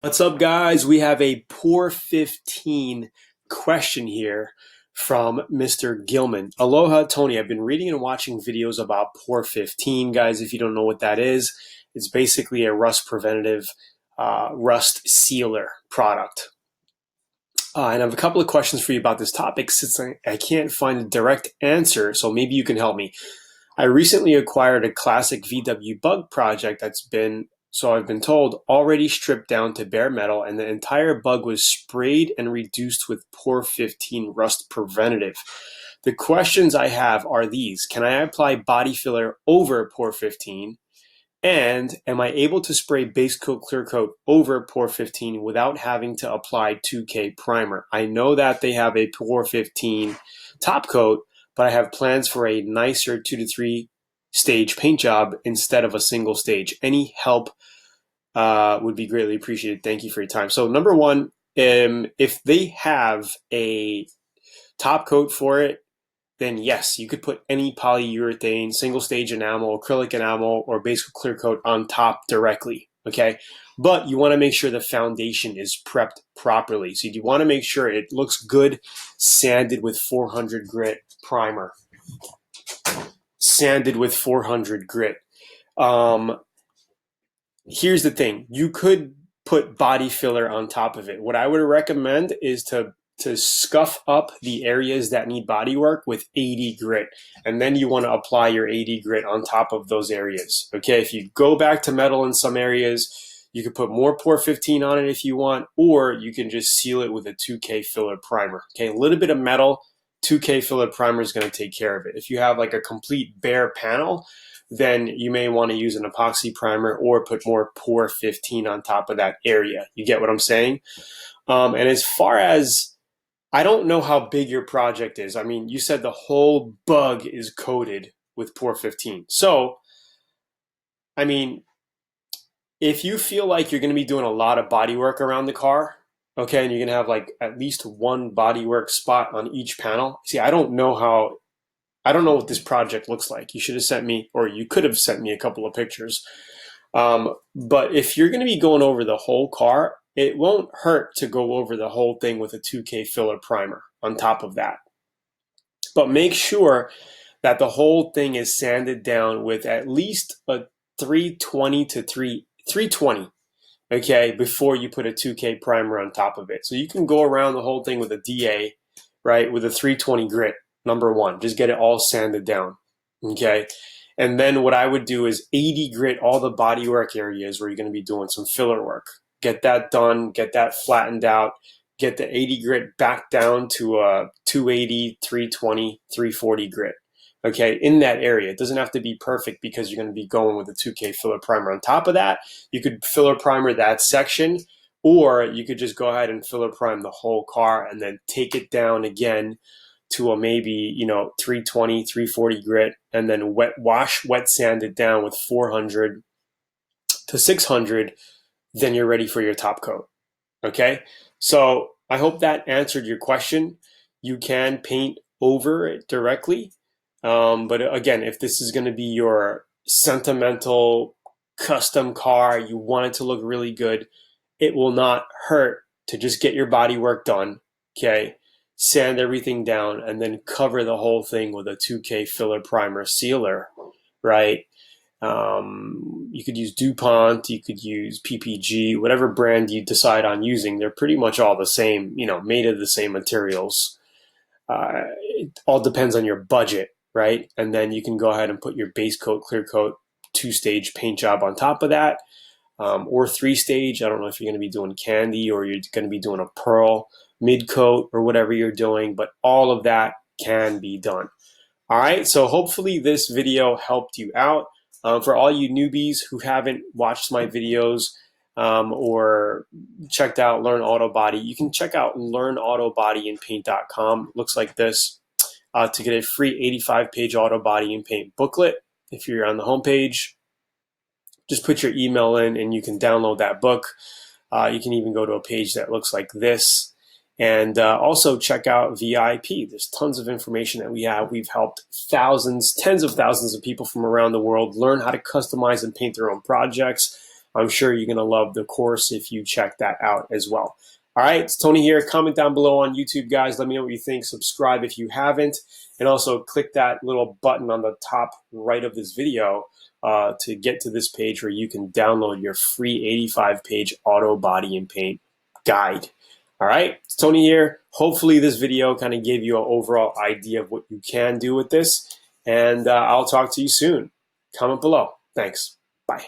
What's up, guys? We have a Poor 15 question here from Mr. Gilman. Aloha, Tony. I've been reading and watching videos about Poor 15. Guys, if you don't know what that is, it's basically a rust preventative, rust sealer product. And I have a couple of questions for you about this topic since I can't find a direct answer, so maybe you can help me. I recently acquired a classic VW bug project that's been, so I've been told, already stripped down to bare metal, and the entire bug was sprayed and reduced with Poor 15 rust preventative. The questions I have are these. Can I apply body filler over Poor 15? And am I able to spray Basecoat Clearcoat over Poor 15 without having to apply 2K primer? I know that they have a Poor 15 top coat, but I have plans for a nicer 2 to 3 stage paint job instead of a single stage. Any help would be greatly appreciated. Thank you for your time. So number one, if they have a top coat for it, then yes, you could put any polyurethane, single stage enamel, acrylic enamel, or Basecoat clear coat on top directly, okay? But you wanna make sure the foundation is prepped properly. So you wanna make sure it looks good, sanded with 400 grit primer. Sanded with 400 grit. Here's the thing, you could put body filler on top of it. What I would recommend is to scuff up the areas that need body work with 80 grit. And then you want to apply your 80 grit on top of those areas. Okay, if you go back to metal in some areas, you can put more Poor 15 on it if you want, or you can just seal it with a 2K filler primer. Okay, a little bit of metal, 2K filler primer is going to take care of it. If you have like a complete bare panel, then you may want to use an epoxy primer or put more Poor 15 on top of that area. You get what I'm saying? And as far as, I don't know how big your project is. I mean, you said the whole bug is coated with Poor 15. So, I mean, if you feel like you're going to be doing a lot of body work around the car, okay, and you're going to have like at least one body work spot on each panel. See, I don't know what this project looks like. You should have sent me, or you could have sent me a couple of pictures. But if you're going to be going over the whole car, it won't hurt to go over the whole thing with a 2K filler primer on top of that. But make sure that the whole thing is sanded down with at least a 320 to 320, okay, before you put a 2K primer on top of it. So you can go around the whole thing with a DA, right, with a 320 grit, number one. Just get it all sanded down, okay? And then what I would do is 80 grit all the bodywork areas where you're going to be doing some filler work. Get that done, get that flattened out, get the 80 grit back down to a 280, 320, 340 grit. Okay, in that area. It doesn't have to be perfect because you're going to be going with a 2K filler primer. On top of that, you could filler primer that section, or you could just go ahead and filler prime the whole car and then take it down again to a maybe, 320, 340 grit, and then wet sand it down with 400 to 600, then you're ready for your top coat. Okay, so I hope that answered your question. You can paint over it directly, but again, if this is going to be your sentimental custom car, you want it to look really good, it will not hurt to just get your body work done, okay, sand everything down, and then cover the whole thing with a 2K filler primer sealer, right? You could use DuPont, you could use PPG, whatever brand you decide on using. They're pretty much all the same, made of the same materials. It all depends on your budget, right? And then you can go ahead and put your base coat, clear coat, 2-stage paint job on top of that, or 3-stage. I don't know if you're going to be doing candy or you're going to be doing a pearl mid coat or whatever you're doing, but all of that can be done. All right, so hopefully this video helped you out. For all you newbies who haven't watched my videos or checked out Learn Auto Body, you can check out learnautobodyandpaint.com. It looks like this to get a free 85-page auto body and paint booklet. If you're on the homepage, just put your email in and you can download that book. You can even go to a page that looks like this. And also check out VIP. There's tons of information that we have. We've helped thousands, tens of thousands of people from around the world learn how to customize and paint their own projects. I'm sure you're going to love the course if you check that out as well. All right, it's Tony here. Comment down below on YouTube, guys. Let me know what you think. Subscribe if you haven't. And also click that little button on the top right of this video to get to this page where you can download your free 85-page auto body and paint guide. All right, it's Tony here. Hopefully this video kind of gave you an overall idea of what you can do with this. And I'll talk to you soon. Comment below. Thanks. Bye.